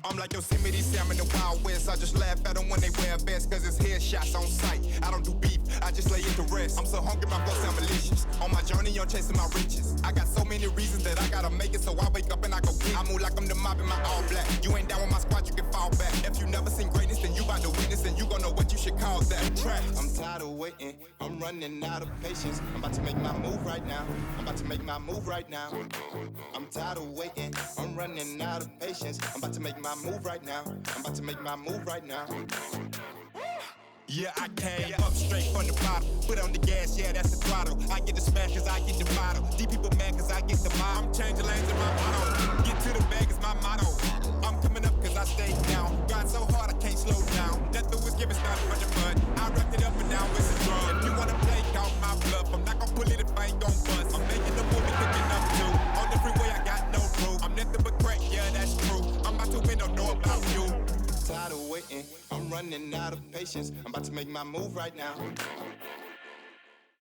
I'm like Yosemite Sam in the Wild West. I just laugh at them when they wear vests, cause it's headshots on sight. I don't do beef, I just lay it to rest. I'm so hungry, my blood sound malicious. On my journey, I'm chasing my riches. I got so many reasons that I gotta make it, so I wake up and I go get it. I move like I'm the mob in my all black. You ain't down with my squad, you can fall back. If you never seen greatness, then you bout to witness, and you gon' know what you should call that. Track. I'm tired of waiting, I'm running out of patience. I'm about to make my move right now. I'm about to make my move right now. I'm tired of waiting, I'm running out of patience. I'm about to make my move right now. I'm about to make my move right now. Yeah, I came up straight from the bottom. Put on the gas, yeah, that's the throttle. I get the smash cause I get the bottle. These people mad cause I get the mile. I'm changing lanes in my motto. Get to the bag is my motto. I'm coming up cause I stay down. Grind so hard I can't slow down. Nothing was given, started from the mud. I wrapped it up and down with some drum. If you wanna play, call my bluff. I'm not gon' pull it if I ain't gon' bust. I'm making the movie cooking up too. On the freeway I got no proof. I'm nothing but crack, yeah, that's true. I'm out to win, don't know about you. Tired of waiting, I'm running out of patience. I'm about to make my move right now.